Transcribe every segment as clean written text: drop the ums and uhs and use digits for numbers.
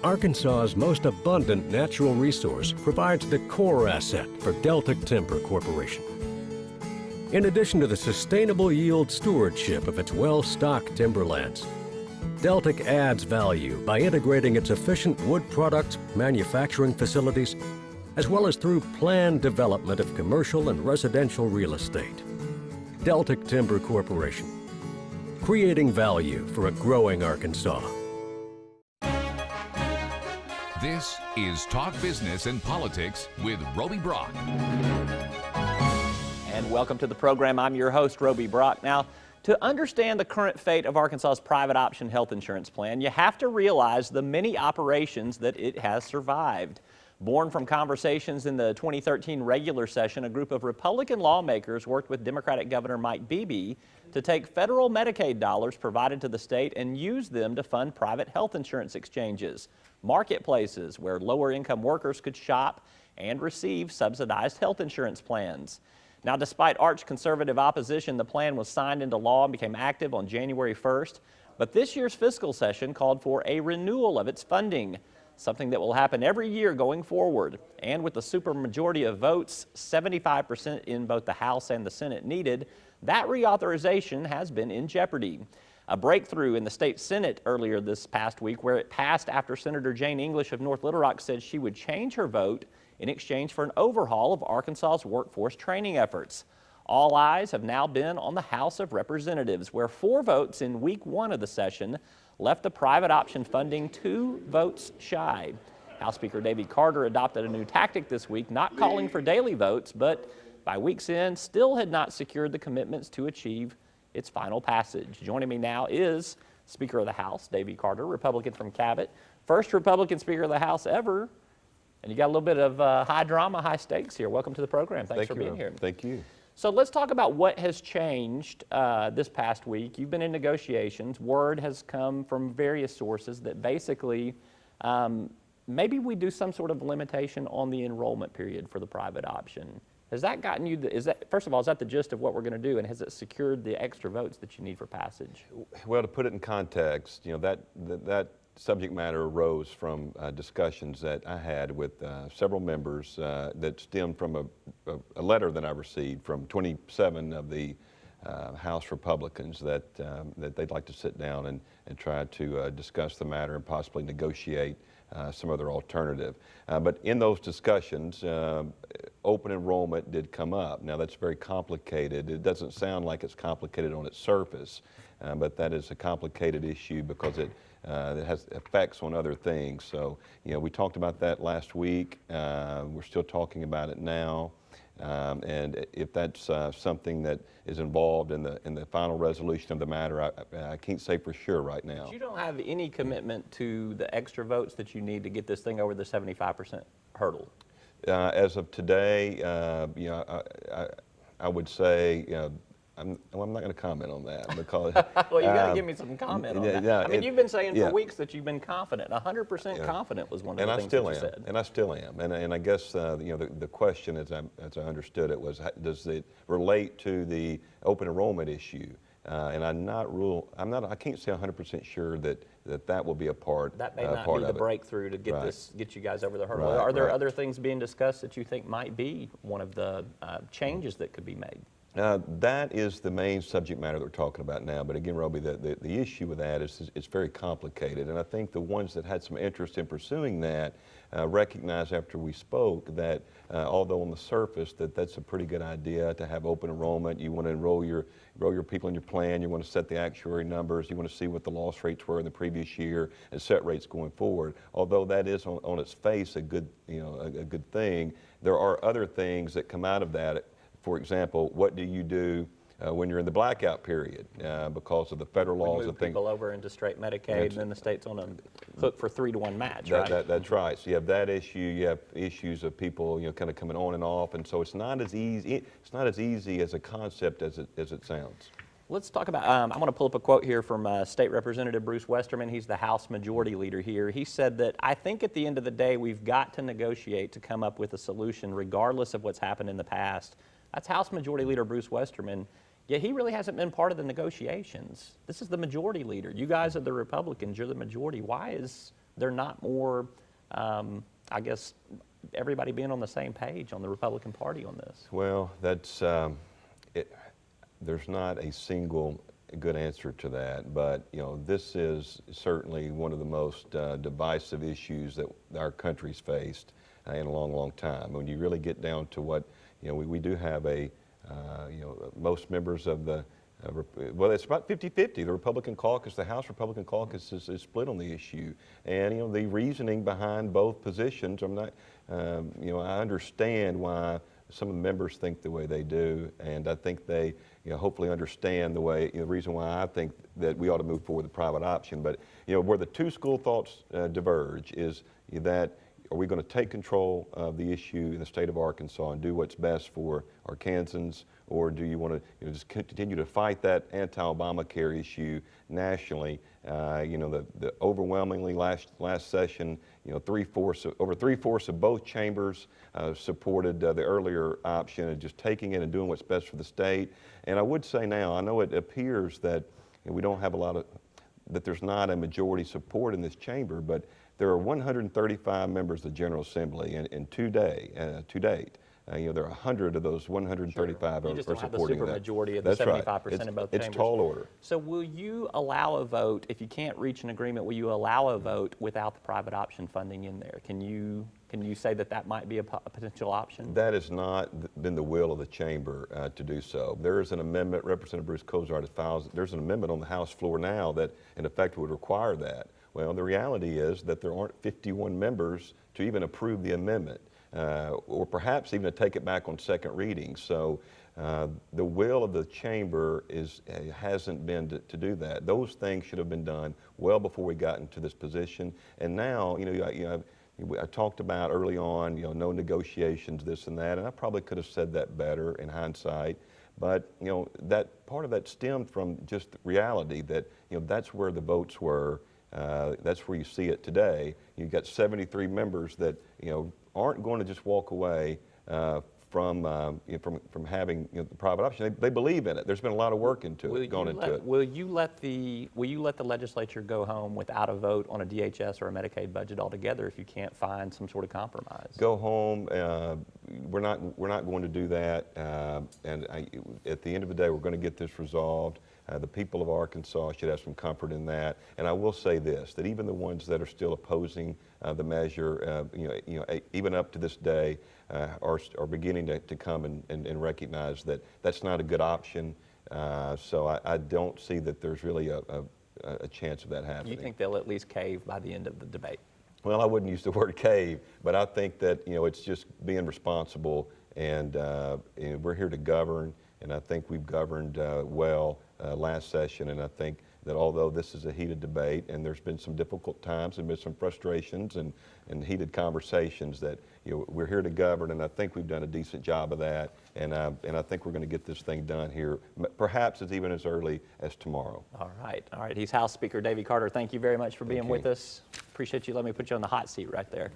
Arkansas's most abundant natural resource provides the core asset for Deltic Timber Corporation. In addition to the sustainable yield stewardship of its well-stocked timberlands, Deltic adds value by integrating its efficient wood products manufacturing facilities, as well as through planned development of commercial and residential real estate. Deltic Timber Corporation, creating value for a growing Arkansas. This is Talk Business and Politics with Roby Brock. And welcome to the program. I'm your host, Roby Brock. Now, to understand the current fate of Arkansas's private option health insurance plan, you have to realize the many operations that it has survived. Born from conversations in the 2013 regular session, a group of Republican lawmakers worked with Democratic Governor Mike Beebe to take federal Medicaid dollars provided to the state and use them to fund private health insurance exchanges, marketplaces where lower-income workers could shop and receive subsidized health insurance plans. Now, despite arch-conservative opposition, the plan was signed into law and became active on January 1st. But this year's fiscal session called for a renewal of its funding, something that will happen every year going forward. And with the supermajority of votes, 75% in both the House and the Senate needed, that reauthorization has been in jeopardy. A breakthrough in the state Senate earlier this past week, where it passed after Senator Jane English of North Little Rock said she would change her vote in exchange for an overhaul of Arkansas's workforce training efforts. All eyes have now been on the House of Representatives, where 4 votes in week 1 of the session left the private option funding 2 votes shy. House Speaker Davy Carter adopted a new tactic this week, not calling for daily votes, but by week's end still had not secured the commitments to achieve its final passage. Joining me now is Speaker of the House, Davy Carter, Republican from Cabot. First Republican Speaker of the House ever. And you got a little bit of high drama, high stakes here. Welcome to the program. Thanks for being here. Thank you. So let's talk about what has changed this past week. You've been in negotiations. Word has come from various sources that basically maybe we do some sort of limitation on the enrollment period for the private option. Has that gotten you, first of all, is that the gist of what we're going to do, and has it secured the extra votes that you need for passage? Well, to put it in context, you know, that subject matter arose from discussions that I had with several members that stemmed from a letter that I received from 27 of the House Republicans that they'd like to sit down and try to discuss the matter and possibly negotiate some other alternative. But in those discussions, open enrollment did come up. Now, that's very complicated. It doesn't sound like it's complicated on its surface, but that is a complicated issue because it has effects on other things. So, you know, we talked about that last week. We're still talking about it now. And if that's something that is involved in the final resolution of the matter, I can't say for sure right now. But you don't have any commitment to the extra votes that you need to get this thing over the 75% hurdle? As of today, you know, I would say, you know, I'm not going to comment on that because. Well, you got to give me some comment on that. Yeah, I mean, you've been saying yeah. for weeks that you've been confident. 100% confident was one of the things that you said. And I still am. And I guess you know the question, as I understood it, was does it relate to the open enrollment issue? And I can't say 100% sure that will be a part. That may not be the breakthrough to get you guys over the hurdle. Right, Are there other things being discussed that you think might be one of the changes that could be made? That is the main subject matter that we're talking about now. But again, Roby, the issue with that is it's very complicated. And I think the ones that had some interest in pursuing that recognized after we spoke that although on the surface that's a pretty good idea to have open enrollment, you want to enroll your people in your plan, you want to set the actuary numbers, you want to see what the loss rates were in the previous year and set rates going forward. Although that is on its face a good thing, there are other things that come out of that. For example, what do you do when you're in the blackout period because of the federal laws? We move people over into straight Medicaid, and then the state's on a hook for 3-to-1 match, right? That's right. So you have that issue. You have issues of people, you know, kind of coming on and off, and so it's not as easy. It's not as easy as a concept as it sounds. Let's talk about, I'm going to pull up a quote here from State Representative Bruce Westerman. He's the House Majority Leader here. He said that, I think at the end of the day, we've got to negotiate to come up with a solution regardless of what's happened in the past. That's House Majority Leader Bruce Westerman. Yet he really hasn't been part of the negotiations. This is the majority leader. You guys are the Republicans. You're the majority. Why is there not more, I guess, everybody being on the same page on the Republican Party on this? Well, that's there's not a single good answer to that, but this is certainly one of the most divisive issues that our country's faced in a long, long time. When you really get down to what we do have a most members of the well, it's about 50-50. The Republican caucus, the House Republican caucus is split on the issue. And, the reasoning behind both positions, I'm not, I understand why some of the members think the way they do. And I think they, hopefully understand the reason why I think that we ought to move forward with the private option. But, where the two school thoughts diverge is that are we going to take control of the issue in the state of Arkansas and do what's best for Arkansans, or do you want to just continue to fight that anti-Obamacare issue nationally? The overwhelmingly last session, over three-fourths of both chambers supported the earlier option of just taking it and doing what's best for the state. And I would say now, I know it appears that we don't have that there's not a majority support in this chamber, but there are 135 members of the General Assembly, and to date, there are 100 of those 135 sure. You just are don't have the supporting super that. majority of the That's 75% right. in both chambers. It's tall order. So will you allow a vote, if you can't reach an agreement, will you allow a vote without the private option funding in there? Can you say that might be a potential option? That has not been the will of the chamber to do so. There is an amendment, Representative Bruce Cozart has filed, there's an amendment on the House floor now that in effect would require that. Well, the reality is that there aren't 51 members to even approve the amendment, or perhaps even to take it back on second reading. So the will of the chamber hasn't been to do that. Those things should have been done well before we got into this position. And now, I talked about early on, no negotiations, this and that, and I probably could have said that better in hindsight. But that part of that stemmed from just reality that that's where the votes were. That's where you see it today. You've got 73 members that aren't going to just walk away from having the private option. They believe in it. There's been a lot of work into it. Will you let the legislature go home without a vote on a DHS or a Medicaid budget altogether if you can't find some sort of compromise? Go home. We're not going to do that. And at the end of the day, we're going to get this resolved. The people of Arkansas should have some comfort in that. And I will say this, that even the ones that are still opposing the measure, even up to this day, are beginning to come and recognize that that's not a good option. So I don't see that there's really a chance of that happening. You think they'll at least cave by the end of the debate? Well, I wouldn't use the word cave, but I think that it's just being responsible, and we're here to govern, and I think we've governed well last session, and I think that although this is a heated debate and there's been some difficult times and been some frustrations and heated conversations, that we're here to govern, and I think we've done a decent job of that, and I think we're going to get this thing done here, perhaps even as early as tomorrow. All right. He's House Speaker Davy Carter. Thank you very much for being with us. Appreciate you letting me put you on the hot seat right there.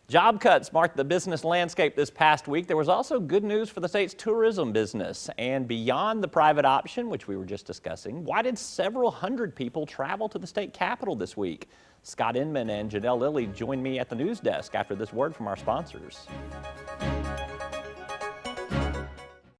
Job cuts marked the business landscape this past week. There was also good news for the state's tourism business. And beyond the private option, which we were just discussing, why did several hundred people travel to the state capitol this week? Scott Inman and Janelle Lilly join me at the news desk after this word from our sponsors.